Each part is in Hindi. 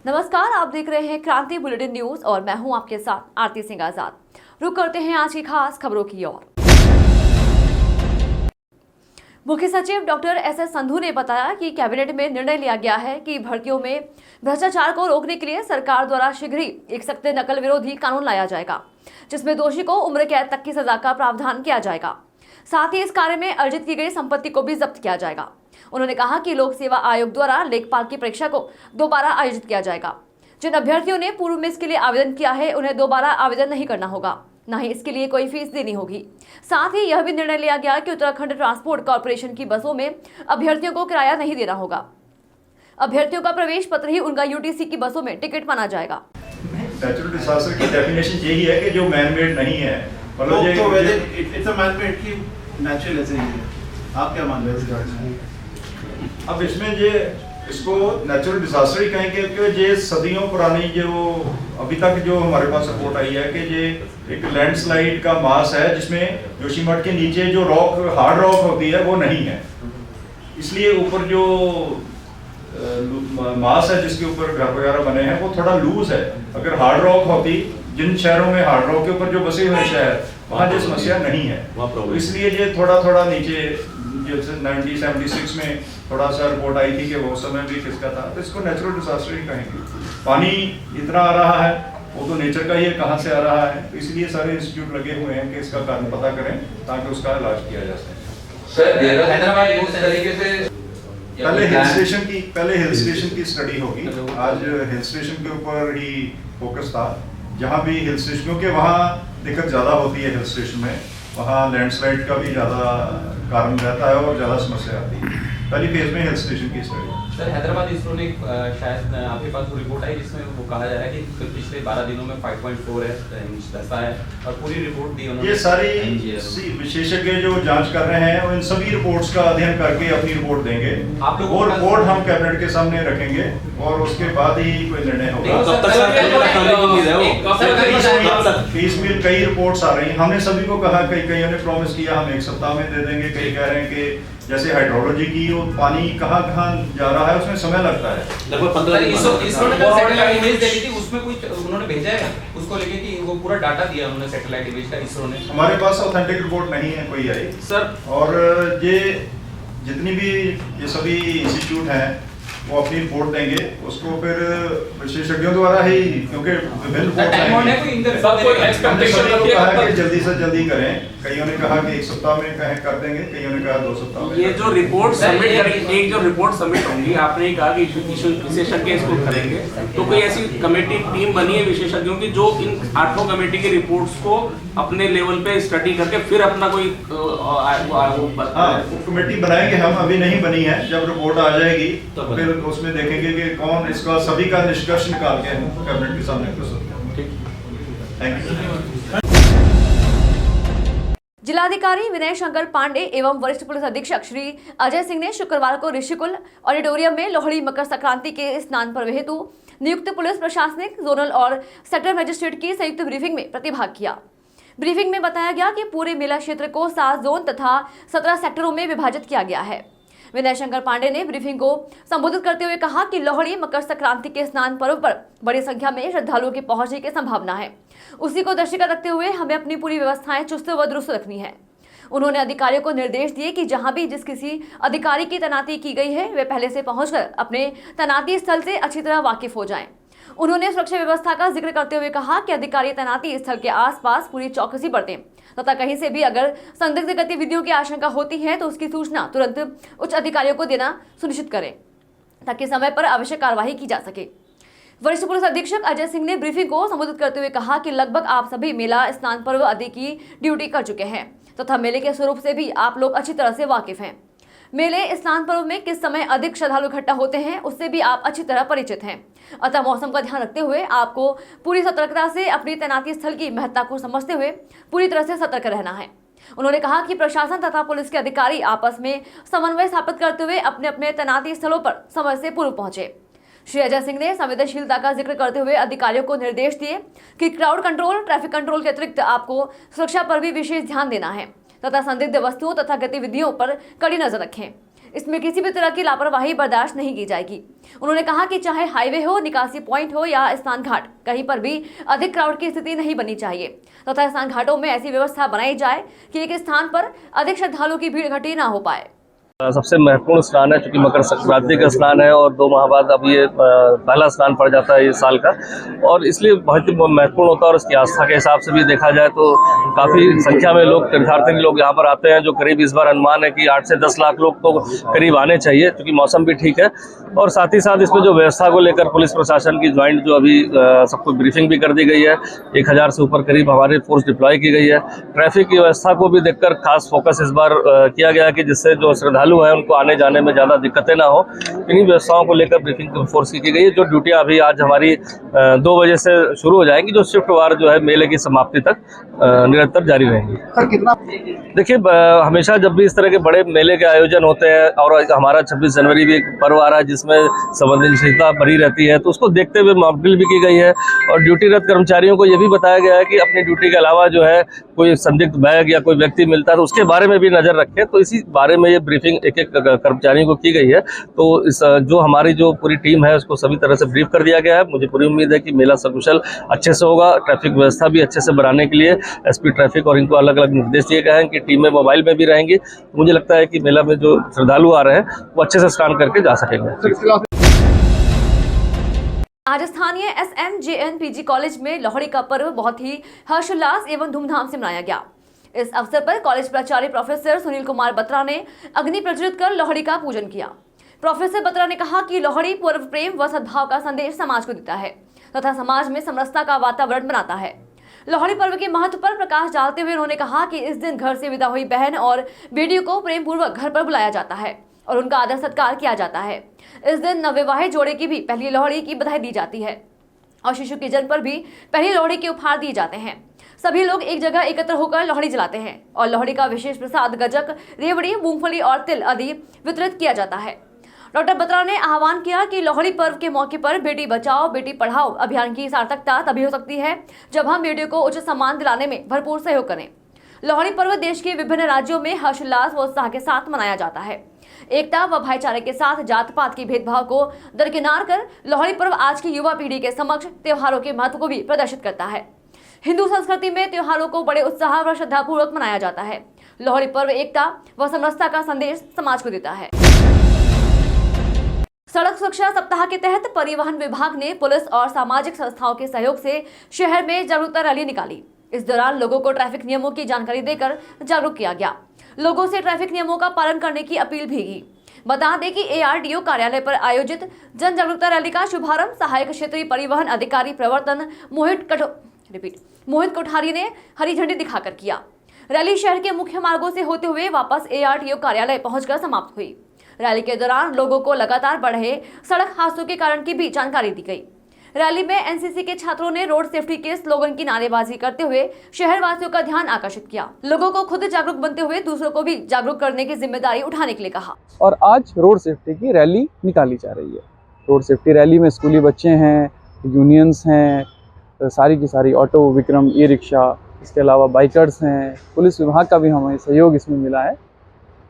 नमस्कार, आप देख रहे हैं क्रांति बुलेटिन न्यूज और मैं हूं आपके साथ आरती सिंह आजाद। रुक करते हैं आज की खास खबरों की ओर। मुख्य सचिव डॉक्टर एस संधू ने बताया कि कैबिनेट में निर्णय लिया गया है कि भर्तियों में भ्रष्टाचार को रोकने के लिए सरकार द्वारा शीघ्र ही एक सख्त नकल विरोधी कानून लाया जाएगा, जिसमें दोषी को उम्र कैद तक की सजा का प्रावधान किया जाएगा। साथ ही इस कार्य में अर्जित की गई संपत्ति को भी जब्त किया जाएगा। उन्होंने कहा कि लोक सेवा आयोग द्वारा लेखपाल की परीक्षा को दोबारा आयोजित किया जाएगा। जिन अभ्यर्थियों ने पूर्व में इसके लिए आवेदन किया है उन्हें दोबारा आवेदन नहीं करना होगा, न ही इसके लिए कोई फीस देनी होगी। साथ ही यह भी निर्णय लिया गया कि उत्तराखंड ट्रांसपोर्ट कॉर्पोरेशन की बसों में अभ्यर्थियों को किराया नहीं देना होगा। अभ्यर्थियों का प्रवेश पत्र ही उनका यूटीसी की बसों में टिकट माना जाएगा। नेचुरल डिजास्टर की डेफिनेशन यही है कि जो मैन मेड नहीं है, मतलब इट्स अ मैन मेड की नेचुरल ऐसे ही है। आप क्या मान रहे हैं? अब इसमें ये इसको नेचुरल डिजास्टर ही कहेंगे क्योंकि ये सदियों पुरानी जो अभी तक जो हमारे पास रिपोर्ट आई है कि ये एक लैंडस्लाइड का मास है जिसमें जोशीमठ के नीचे जो रॉक हार्ड रॉक होती है वो नहीं है, इसलिए ऊपर जो मास है जिसके ऊपर घर वगैरह बने हैं वो थोड़ा लूज है। अगर हार्ड रॉक होती, जिन शहरों में हार्ड रॉक के ऊपर जो बसे हुए शहर वहाँ ये समस्या नहीं है, तो इसलिए ये थोड़ा नीचे जैसे 1976 में थोड़ा सा रिपोर्ट आई थी कि वो समय भी किसका था, तो इसको नेचुरल डिजास्टर ही कहेंगे। पानी इतना आ रहा है वो तो नेचर का ही है, कहाँ से आ रहा है, तो इसलिए सारे इंस्टीट्यूट लगे हुए हैं कि इसका कारण पता करें ताकि उसका इलाज किया जा सके। सर हैदराबाद उस तरीके से पहले हिल स्टेशन की स्टडी होगी। आज हिल स्टेशन के ऊपर ही फोकस था, जहाँ भी हिल स्टेशन, क्योंकि वहाँ दिक्कत ज़्यादा होती है, हिल स्टेशन में वहाँ लैंडस्लाइड का भी ज़्यादा कारण रहता है और ज़्यादा समस्या आती है। पहली फेज में हिल स्टेशन की स्टडी। सर हैदराबाद इसरो ने शायद आपके पास रिपोर्ट आई जिसमें वो कहा जा रहा है कि पिछले 12 दिनों में 5.4 इंच दस्ता है और पूरी रिपोर्ट दी उन्होंने। ये सारी विशेषज्ञ जो जांच कर रहे हैं उन सभी रिपोर्ट्स का अध्ययन करके अपनी रिपोर्ट देंगे। आप लोग वो रिपोर्ट हम कैबिनेट के सामने रखेंगे और उसके बाद ही कोई निर्णय होगा। पीसमील कई रिपोर्ट्स आ रही हैं, हमने सभी को कहा, कईयों ने प्रॉमिस किया हम 1 सप्ताह में दे देंगे, कई कह रहे हैं कि जैसे हाइड्रोलॉजी की वो पानी कहाँ जा रहा है उसमें समय लगता है। लगभग 15 दिन। इसरो ने कल सैटेलाइट इमेज देखी थी, उसमें कुछ उन्होंने भेजा है उसको लेके कि वो पूरा डाटा दिया उन्होंने सैटेलाइट इमेज का इसरो ने। हमारे पास ऑथेंटिक रिपोर्ट नहीं है कोई आई सर, और ये जितनी भी ये सभी इंस्टीट्यूट हैं वो अपनी रिपोर्ट देंगे, उसको फिर विशेषज्ञों द्वारा ही, क्योंकि विभिन्न रिपोर्ट कहा कि जल्दी से जल्दी करें। कईयों ने कहा कि 1 सप्ताह में कर देंगे, कईयों ने कहा 2 सप्ताह में। ये जो रिपोर्ट सबमिट करेंगे, एक जो रिपोर्ट सबमिट होंगी, आपने कहा कि विशेषज्ञ इसको करेंगे, तो कोई ऐसी कमेटी टीम बनी है विशेषज्ञों की जो इन 8 कमेटी की रिपोर्ट्स को अपने लेवल पे स्टडी करके फिर अपना कोई कमेटी बनाएंगे हम, अभी नहीं बनी है। जब रिपोर्ट आ जाएगी तो फिर उसमें देखेंगे कि कौन इसका सभी का निष्कर्ष निकाल के कैबिनेट के सामने प्रस्तुत करें। Thank you. जिलाधिकारी विनय शंकर पांडे एवं वरिष्ठ पुलिस अधीक्षक श्री अजय सिंह ने शुक्रवार को ऋषिकुल ऑडिटोरियम में लोहड़ी मकर संक्रांति के स्नान पर्व हेतु नियुक्त पुलिस प्रशासनिक, जोनल और सेक्टर मजिस्ट्रेट की संयुक्त ब्रीफिंग में प्रतिभाग किया। ब्रीफिंग में बताया गया कि पूरे मेला क्षेत्र को 7 जोन तथा 17 सेक्टरों में विभाजित किया गया है। विनय शंकर पांडे ने ब्रीफिंग को संबोधित करते हुए कहा कि लोहड़ी मकर संक्रांति के स्नान पर्व पर बड़ी संख्या में श्रद्धालुओं के पहुंचने की संभावना है। उसी को दृष्टिगत रखते हुए हमें अपनी पूरी व्यवस्थाएं चुस्त व दुरुस्त रखनी है। उन्होंने अधिकारियों को निर्देश दिए कि जहां भी जिस किसी अधिकारी की तैनाती की गई है वे पहले से पहुंचकर अपने तैनाती स्थल से अच्छी तरह वाकिफ हो जाएं। उन्होंने सुरक्षा व्यवस्था का जिक्र करते हुए कहा कि अधिकारी तैनाती स्थल के आसपास पूरी चौकसी बरतें तथा कहीं से भी अगर संदिग्ध गतिविधियों की आशंका होती है तो उसकी सूचना तुरंत उच्च अधिकारियों को देना सुनिश्चित करें ताकि समय पर आवश्यक कार्यवाही की जा सके। वरिष्ठ पुलिस अधीक्षक अजय सिंह ने ब्रीफिंग को संबोधित करते हुए कहा कि लगभग आप सभी मेला स्नान पर्व आदि की ड्यूटी कर चुके हैं तथा मेले के स्वरूप से भी आप लोग अच्छी तरह से वाकिफ हैं। मेले स्नान पर्व में किस समय अधिक श्रद्धालु इकट्ठा होते हैं उससे भी आप अच्छी तरह परिचित हैं। अतः मौसम का ध्यान रखते हुए आपको पूरी सतर्कता से अपनी तैनाती स्थल की महत्ता को समझते हुए पूरी तरह से सतर्क रहना है। उन्होंने कहा कि प्रशासन तथा पुलिस के अधिकारी आपस में समन्वय स्थापित करते हुए अपने अपने तैनाती स्थलों पर समय से पूर्व पहुंचे। श्री अजय सिंह ने संवेदनशीलता का जिक्र करते हुए अधिकारियों को निर्देश दिए कि क्राउड कंट्रोल, ट्रैफिक कंट्रोल के अतिरिक्त आपको सुरक्षा पर भी विशेष ध्यान देना है तथा संदिग्ध वस्तुओं तथा गतिविधियों पर कड़ी नजर रखें। इसमें किसी भी तरह की लापरवाही बर्दाश्त नहीं की जाएगी। उन्होंने कहा कि चाहे हाईवे हो, निकासी पॉइंट हो या स्नान घाट, कहीं पर भी अधिक क्राउड की स्थिति नहीं बनी चाहिए तथा स्नान घाटों में ऐसी व्यवस्था बनाई जाए कि एक स्थान पर अधिक श्रद्धालुओं की भीड़ इकट्ठी न हो पाए। सबसे महत्वपूर्ण स्नान है, चूंकि मकर संक्रांति का स्नान है और 2 माह बाद अब ये पहला स्नान पड़ जाता है इस साल का, और इसलिए बहुत ही महत्वपूर्ण होता है। और उसकी आस्था के हिसाब से भी देखा जाए तो काफ़ी संख्या में लोग, तीर्थार्थी लोग यहाँ पर आते हैं, जो करीब इस बार अनुमान है कि 8 से 10 लाख लोग तो करीब आने चाहिए, क्योंकि मौसम भी ठीक है। और साथ ही साथ इसमें जो व्यवस्था को लेकर पुलिस प्रशासन की ज्वाइंट जो अभी सबको ब्रीफिंग भी कर दी गई है। 1000 से ऊपर करीब हमारी फोर्स डिप्लॉय की गई है। ट्रैफिक की व्यवस्था को भी देखकर खास फोकस इस बार किया गया कि जिससे जो श्रद्धालु है उनको आने जाने में ज़्यादा दिक्कतें ना हो। इन्हीं व्यवस्थाओं को लेकर ब्रीफिंग फोर्स की गई है। जो ड्यूटियां अभी आज हमारी 2 बजे से शुरू हो जाएंगी, जो शिफ्ट वार जो है मेले की समाप्ति तक निरंतर जारी रहेंगी। सर कितना देखिए, हमेशा जब भी इस तरह के बड़े मेले के आयोजन होते हैं, और हमारा 26 जनवरी भी एक पर्व आ रहा है जिसमें संवेदनशीलता बनी रहती है, तो उसको देखते हुए मॉकड्रिल भी की गई है। और ड्यूटीरत कर्मचारियों को यह भी बताया गया है कि अपनी ड्यूटी के अलावा जो है कोई संदिग्ध बैग या कोई व्यक्ति मिलता है तो उसके बारे में भी नजर रखें। तो इसी बारे में ये ब्रीफिंग एक कर्मचारियों को की गई है। तो इस जो हमारी जो पूरी टीम है उसको सभी तरह से ब्रीफ कर दिया गया है। मुझे पूरी उम्मीद है कि मेला सकुशल अच्छे से होगा। ट्रैफिक व्यवस्था भी अच्छे से बनाने के लिए एसपी ट्रैफिक और इनको अलग अलग निर्देश दिए गए हैं कि टीमें मोबाइल में भी रहेंगी। मुझे लगता है कि मेला में जो श्रद्धालु आ रहे हैं वो अच्छे से स्नान करके जा सकेंगे। आज स्थानीय SMJN PG कॉलेज में लोहड़ी का पर्व बहुत ही हर्षोल्लास एवं धूमधाम से मनाया गया। इस अवसर पर कॉलेज प्राचार्य प्रोफेसर सुनील कुमार बत्रा ने अग्नि प्रज्वलित कर लोहड़ी का पूजन किया। प्रोफेसर बत्रा ने कहा कि लोहड़ी पर्व प्रेम व सद्भाव का संदेश समाज को देता है तथा समाज में समरसता का वातावरण बनाता है। लोहड़ी पर्व के महत्व पर प्रकाश डालते हुए उन्होंने कहा कि इस दिन घर से विदा हुई बहन और बेटियों को प्रेम पूर्वक घर पर बुलाया जाता है और उनका आदर सत्कार किया जाता है। इस दिन नवविवाहित जोड़े की भी पहली लोहड़ी की बधाई दी जाती है और शिशु के जन्म पर भी पहली लोहड़ी के उपहार दिए जाते हैं। सभी लोग एक जगह एकत्र होकर लोहड़ी जलाते हैं और लोहड़ी का विशेष प्रसाद गजक, रेवड़ी, मूंगफली और तिल आदि वितरित किया जाता है। डॉक्टर बत्रा ने आह्वान किया कि लोहड़ी पर्व के मौके पर बेटी बचाओ बेटी पढ़ाओ अभियान की सार्थकता तभी हो सकती है जब हम बेटियों को उचित सम्मान दिलाने में भरपूर सहयोग करें। लोहड़ी पर्व देश के विभिन्न राज्यों में हर्षोल्लास व उत्साह के साथ मनाया जाता है। एकता व भाईचारे के साथ जात पात की भेदभाव को दरकिनार कर लोहड़ी पर्व आज की युवा पीढ़ी के समक्ष त्योहारों के महत्व को भी प्रदर्शित करता है। हिंदू संस्कृति में त्योहारों को बड़े उत्साह व श्रद्धापूर्वक मनाया जाता है। लोहड़ी पर्व एकता व समरसता का संदेश समाज को देता है। सड़क सुरक्षा सप्ताह के तहत परिवहन विभाग ने पुलिस और सामाजिक संस्थाओं के सहयोग से शहर में जागरूकता रैली निकाली। इस दौरान लोगों को ट्रैफिक नियमों की जानकारी देकर जागरूक किया गया। लोगों से ट्रैफिक नियमों का पालन करने की अपील भी की। बता दें कि ARDO कार्यालय पर आयोजित जन जागरूकता रैली का शुभारंभ सहायक क्षेत्रीय परिवहन अधिकारी प्रवर्तन मोहित कोठारी ने हरी झंडी दिखाकर किया। रैली शहर के मुख्य मार्गों से होते हुए वापस ARDO कार्यालय पहुंचकर समाप्त हुई। रैली के दौरान लोगों को लगातार बढ़ रहे सड़क हादसों के कारण की भी जानकारी दी गई। रैली में NCC के छात्रों ने रोड सेफ्टी के स्लोगन की नारेबाजी करते हुए शहरवासियों का ध्यान आकर्षित किया। लोगों को खुद जागरूक बनते हुए दूसरों को भी जागरूक करने की जिम्मेदारी उठाने के लिए कहा। और आज रोड सेफ्टी की रैली निकाली जा रही है। रोड सेफ्टी रैली में स्कूली बच्चे हैं, यूनियंस हैं, सारी की सारी ऑटो, विक्रम, ई रिक्शा, इसके अलावा बाइकर्स हैं, पुलिस विभाग का भी हमें सहयोग इसमें मिला है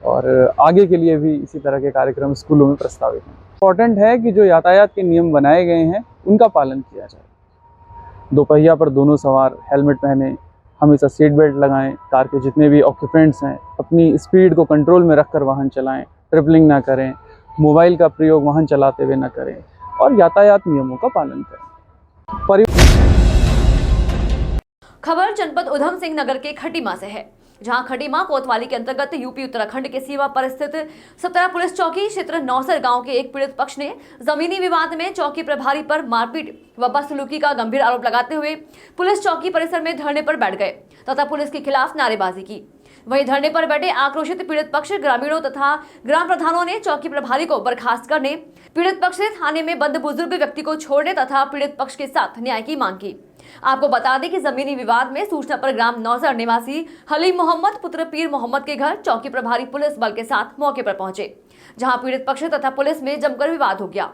और आगे के लिए भी इसी तरह के कार्यक्रम स्कूलों में प्रस्तावित हैं। इम्पॉर्टेंट है कि जो यातायात के नियम बनाए गए हैं उनका पालन किया जाए। दोपहिया पर दोनों सवार हेलमेट पहने, हमेशा सीट बेल्ट लगाएं, कार के जितने भी ऑक्यूपेंट्स हैं अपनी स्पीड को कंट्रोल में रखकर वाहन चलाएं, ट्रिपलिंग ना करें, मोबाइल का प्रयोग वाहन चलाते हुए ना करें और यातायात नियमों का पालन करें। खबर जनपद उधम सिंह नगर के खटीमा से है, जहां खटीमा कोतवाली के अंतर्गत यूपी उत्तराखंड के सीमा पर स्थित 17 पुलिस चौकी क्षेत्र नौसर गांव के एक पीड़ित पक्ष ने जमीनी विवाद में चौकी प्रभारी पर मारपीट व बदसलूकी का गंभीर आरोप लगाते हुए पुलिस चौकी परिसर में धरने पर बैठ गए तथा पुलिस के खिलाफ नारेबाजी की। वहीं धरने पर बैठे आक्रोशित पीड़ित पक्ष ग्रामीणों तथा ग्राम प्रधानों ने चौकी प्रभारी को बर्खास्त करने, पीड़ित पक्ष से थाने में बंद बुजुर्ग व्यक्ति को छोड़ने तथा पीड़ित पक्ष के साथ न्याय की मांग की। आपको बता दें कि जमीनी विवाद में सूचना पर ग्राम नौसर निवासी हलीम मोहम्मद पुत्र पीर मोहम्मद के घर चौकी प्रभारी पुलिस बल के साथ मौके पर पहुंचे, जहां पीड़ित पक्ष तथा पुलिस में जमकर विवाद हो गया।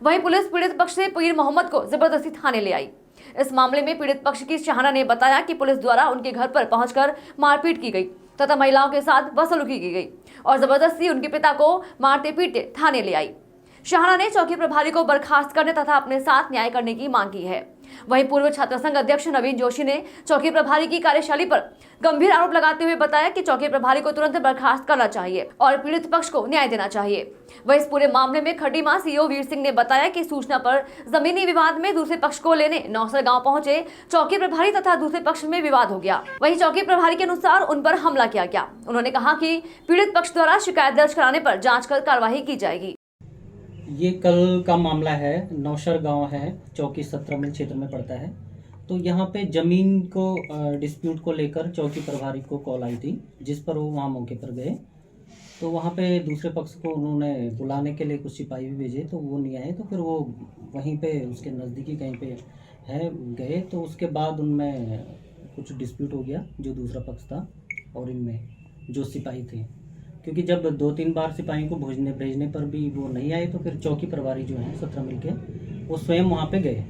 वहीं पुलिस पीड़ित पक्ष से पीर मोहम्मद को जबरदस्ती थाने ले आई। इस मामले में पीड़ित पक्ष की शाहना ने बताया कि पुलिस द्वारा उनके घर पर पहुंचकर मारपीट की गई तथा महिलाओं के साथ बदसलूकी की गई और जबरदस्ती उनके पिता को मारते पीटते थाने ले आई। शाहना ने चौकी प्रभारी को बर्खास्त करने तथा अपने साथ न्याय करने की मांग की है। वहीं पूर्व छात्र संघ अध्यक्ष नवीन जोशी ने चौकी प्रभारी की कार्यशैली पर गंभीर आरोप लगाते हुए बताया कि चौकी प्रभारी को तुरंत बर्खास्त करना चाहिए और पीड़ित पक्ष को न्याय देना चाहिए। वहीं इस पूरे मामले में खटीमा सीओ वीर सिंह ने बताया कि सूचना पर जमीनी विवाद में दूसरे पक्ष को लेने नौसर गांव पहुंचे चौकी प्रभारी तथा दूसरे पक्ष में विवाद हो गया। वहीं चौकी प्रभारी के अनुसार उन पर हमला किया गया। उन्होंने कहा कि पीड़ित पक्ष द्वारा शिकायत दर्ज कराने पर जाँच कर कार्रवाई की जाएगी। ये कल का मामला है। नौशर गांव है, चौकी 17 मील क्षेत्र में पड़ता है। तो यहाँ पे ज़मीन को डिस्प्यूट को लेकर चौकी प्रभारी को कॉल आई थी, जिस पर वो वहाँ मौके पर गए। तो वहाँ पे दूसरे पक्ष को उन्होंने बुलाने के लिए कुछ सिपाही भी भेजे, तो वो नहीं आए। तो फिर वो वहीं पे उसके नज़दीकी कहीं पे है गए। तो उसके बाद उनमें कुछ डिस्प्यूट हो गया, जो दूसरा पक्ष था और इनमें जो सिपाही थे। क्योंकि जब 2-3 बार सिपाही को भेजने पर भी वो नहीं आए, तो फिर चौकी प्रभारी जो हैं 17 मील के, वो स्वयं वहाँ पे गए।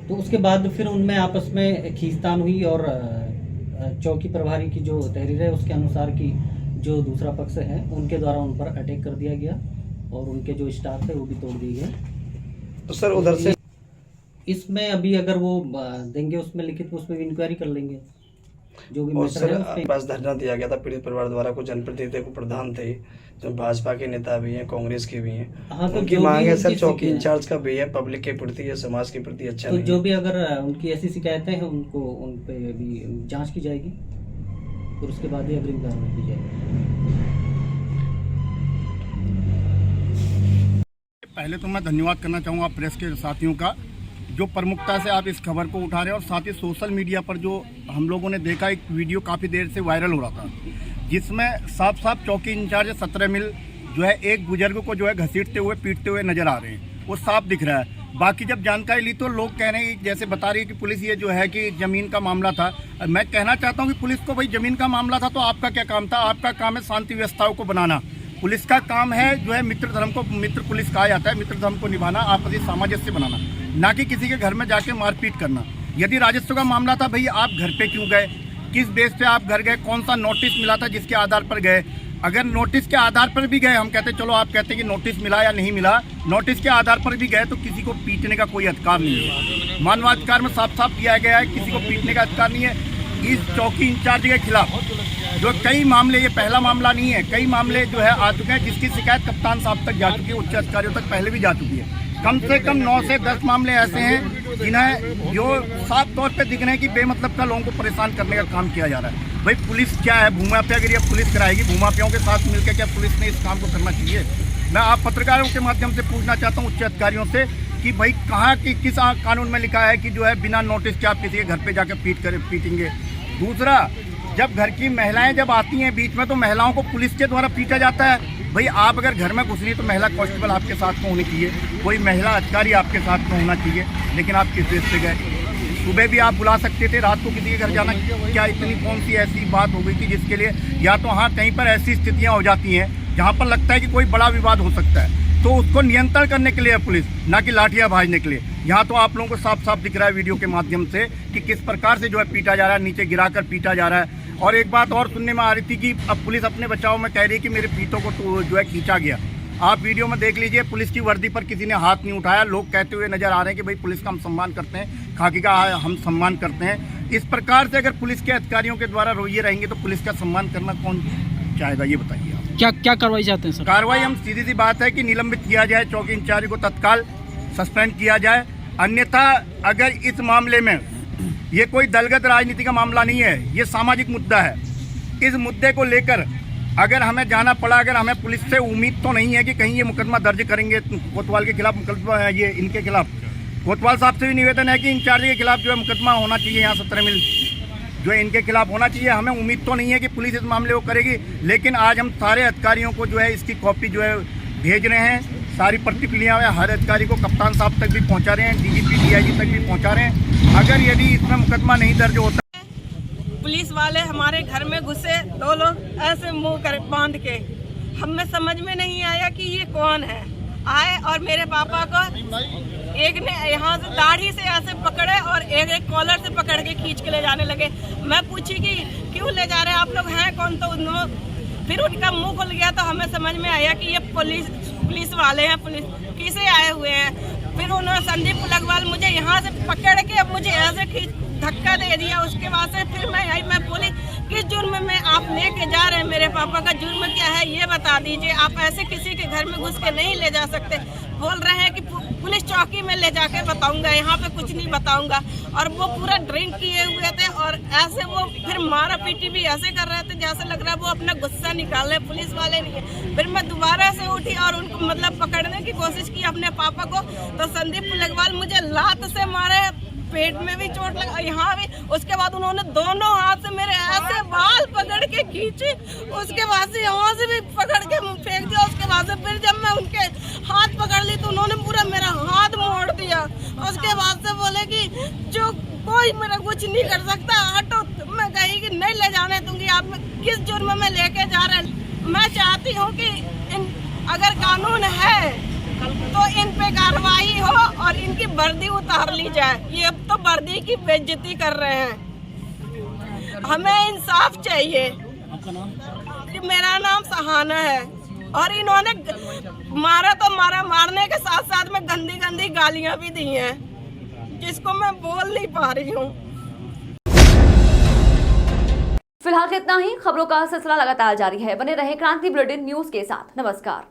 तो उसके बाद फिर उनमें आपस में खींचतान हुई और चौकी प्रभारी की जो तहरीर है उसके अनुसार कि जो दूसरा पक्ष है उनके द्वारा उन पर अटैक कर दिया गया और उनके जो स्टाफ है वो भी तोड़ दिए गए। तो सर उधर से इसमें अभी अगर वो देंगे उसमें लिखित, उसमें भी इंक्वायरी कर लेंगे जो भी। और सर आपके पास धरना दिया गया था पीड़ित परिवार द्वारा, कुछ जनप्रतिनिधि को प्रधान थे जो भाजपा के नेता भी हैं, कांग्रेस के भी हैं। हाँ, तो उनकी मांग है सर चौकी इंचार्ज का भी है, पब्लिक के प्रति या समाज के प्रति अच्छा तो नहीं। जो भी अगर उनकी ऐसी शिकायतें हैं उनको उन पे भी जांच की जाएगी, फिर उसके बाद ही अग्रिम कार्रवाई की जाएगी। पहले तो मैं धन्यवाद करना चाहूँगा प्रेस के साथियों का, जो प्रमुखता से आप इस खबर को उठा रहे हैं। और साथ ही सोशल मीडिया पर जो हम लोगों ने देखा, एक वीडियो काफ़ी देर से वायरल हो रहा था, जिसमें साफ साफ चौकी इंचार्ज 17 मील जो है एक बुजुर्ग को जो है घसीटते हुए पीटते हुए नजर आ रहे हैं, वो साफ दिख रहा है। बाकी जब जानकारी ली तो लोग कह रहे हैं, जैसे बता रही है कि पुलिस ये जो है कि ज़मीन का मामला था। मैं कहना चाहता हूँ कि पुलिस को भाई ज़मीन का मामला था तो आपका क्या काम था? आपका काम है शांति व्यवस्थाओं को बनाना। पुलिस का काम है जो है मित्र धर्म को, मित्र पुलिस कहा जाता है, मित्र धर्म को निभाना, आपसी सामंजस्य बनाना, ना कि किसी के घर में जाके मारपीट करना। यदि राजस्व का मामला था, भाई आप घर पे क्यों गए, किस बेस पे आप घर गए, कौन सा नोटिस मिला था जिसके आधार पर गए? अगर नोटिस के आधार पर भी गए, हम कहते चलो, आप कहते कि नोटिस मिला या नहीं मिला, नोटिस के आधार पर भी गए तो किसी को पीटने का कोई अधिकार नहीं है। मानवाधिकार में साफ साफ किया गया है, किसी को पीटने का अधिकार नहीं है। इस चौकी इंचार्ज के खिलाफ जो कई मामले, ये पहला मामला नहीं है, कई मामले जो है आ चुके हैं, जिसकी शिकायत कप्तान साहब तक जा चुकी है, उच्च अधिकारियों तक पहले भी जा चुकी है। कम से कम 9 से 10 मामले ऐसे हैं जिन्हें जो साफ तौर पे दिख रहे हैं कि बेमतलब का लोगों को परेशान करने का काम किया जा रहा है। भाई पुलिस क्या है, भूमाफियागिरी अब पुलिस कराएगी? भूमाफियाओं के साथ मिलकर क्या पुलिस ने इस काम को करना चाहिए? मैं आप पत्रकारों के माध्यम से पूछना चाहता हूँ उच्च अधिकारियों से कि भाई कहाँ की किस कानून में लिखा है कि जो है बिना नोटिस के आप किसी के घर पे जाकर पीटेंगे? दूसरा, जब घर की महिलाएं जब आती हैं बीच में तो महिलाओं को पुलिस के द्वारा पीटा जाता है। भाई आप अगर घर में घुस रही तो महिला कांस्टेबल आपके साथ में होनी चाहिए, कोई महिला अधिकारी आपके साथ में होना चाहिए, लेकिन आप किस बेस पे गए? सुबह भी आप बुला सकते थे, रात को किसी के घर जाना क्या इतनी कौन सी ऐसी बात हो गई थी जिसके लिए? या तो हाँ कहीं पर ऐसी स्थितियाँ हो जाती हैं जहाँ पर लगता है कि कोई बड़ा विवाद हो सकता है, तो उसको नियंत्रण करने के लिए है पुलिस, ना कि लाठियाँ भाजने के लिए। यहाँ तो आप लोगों को साफ साफ दिख रहा है वीडियो के माध्यम से कि किस प्रकार से जो है पीटा जा रहा है, नीचे गिराकर पीटा जा रहा है। और एक बात और सुनने में आ रही थी कि अब पुलिस अपने बचाव में कह रही है कि मेरे पीतों को तो जो है खींचा गया। आप वीडियो में देख लीजिए, पुलिस की वर्दी पर किसी ने हाथ नहीं उठाया। लोग कहते हुए नजर आ रहे हैं कि भाई पुलिस का हम सम्मान करते हैं, खाकी का हम सम्मान करते हैं। इस प्रकार से अगर पुलिस के अधिकारियों के द्वारा रोइए रहेंगे तो पुलिस का सम्मान करना कौन चाहेगा, ये बताइए आप। क्या कार्रवाई चाहते हैं सर? कार्रवाई हम सीधी सी बात है कि निलंबित किया जाए, चौकी इंचार्ज को तत्काल सस्पेंड किया जाए। अन्यथा अगर इस मामले में ये कोई दलगत राजनीति का मामला नहीं है, ये सामाजिक मुद्दा है। इस मुद्दे को लेकर अगर हमें जाना पड़ा, अगर हमें पुलिस से उम्मीद तो नहीं है कि कहीं ये मुकदमा दर्ज करेंगे कोतवाल के खिलाफ, मुकदमा ये इनके खिलाफ। कोतवाल साहब से भी निवेदन है कि इंचार्ज के खिलाफ जो है मुकदमा होना चाहिए, यहाँ 17 मील जो है इनके खिलाफ होना चाहिए। हमें उम्मीद तो नहीं है कि पुलिस इस मामले को करेगी, लेकिन आज हम सारे अधिकारियों को जो है इसकी कॉपी जो है भेज रहे हैं। सारी प्रतिक्रिया हर अधिकारी को कप्तान साहब तक भी पहुँचा रहे हैं, DGP DIG तक भी पहुँचा रहे हैं। अगर यदि इसमें मुकदमा नहीं दर्ज होता, पुलिस वाले हमारे घर में घुसे, 2 लोग ऐसे मुंह कर बांध के, हमें समझ में नहीं आया कि ये कौन है। आए और मेरे पापा को एक ने यहाँ से दाढ़ी से ऐसे पकड़े और एक कॉलर से पकड़ के खींच के ले जाने लगे। मैं पूछी कि क्यों ले जा रहे हैं आप लोग, हैं कौन? तो फिर उनका मुंह खुल गया तो हमें समझ में आया कि ये पुलिस वाले हैं, पुलिस किसे आए हुए हैं। फिर उन्होंने संदीप पुलगवाल मुझे यहाँ से पकड़ के मुझे ऐसे धक्का दे दिया। उसके बाद से फिर मैं बोली किस जुर्म में आप लेके जा रहे हैं, मेरे पापा का जुर्म क्या है ये बता दीजिए, आप ऐसे किसी के घर में घुस के नहीं ले जा सकते। बोल रहे हैं कि पुलिस चौकी में ले जाके बताऊंगा, यहाँ पे कुछ नहीं बताऊंगा। और वो पूरा ड्रिंक किए हुए थे और ऐसे वो फिर मारा पीटी भी ऐसे कर रहे थे जैसे लग रहा है वो अपना गुस्सा निकाल रहे पुलिस वाले नहीं। फिर मैं दोबारा से उठी और उनको मतलब पकड़ने की कोशिश की अपने पापा को, तो संदीप पुलगवाल मुझे लात से मारे, पेट में भी चोट लगा, यहाँ भी। उसके बाद उन्होंने दोनों हाथ से मेरे ऐसे बाल पकड़ के खींचे, उसके बाद से यहाँ से भी पकड़ के फेंक दिया। उसके बाद से फिर जब मैं उनके हाथ पकड़ ली तो उन्होंने पूरा मेरा हाथ मोड़ दिया। उसके बाद से बोले कि जो कोई मेरा कुछ नहीं कर सकता, हटो। मैं कही कि नहीं ले जाने दूंगी, आप किस जुर्म में लेके जा रहे हैं। मैं चाहती हूँ कि अगर कानून है तो इन पे कार्रवाई हो और इनकी वर्दी उतार ली जाए। ये अब तो वर्दी की बेइज्जती कर रहे हैं, हमें इंसाफ चाहिए। मेरा नाम सहाना है और इन्होंने मारा तो मारा, मारने के साथ साथ में गंदी गंदी गालियां भी दी हैं जिसको मैं बोल नहीं पा रही हूँ। फिलहाल इतना ही। खबरों का सिलसिला लगातार जारी है, बने रहे क्रांति बुलेटिन न्यूज के साथ। नमस्कार।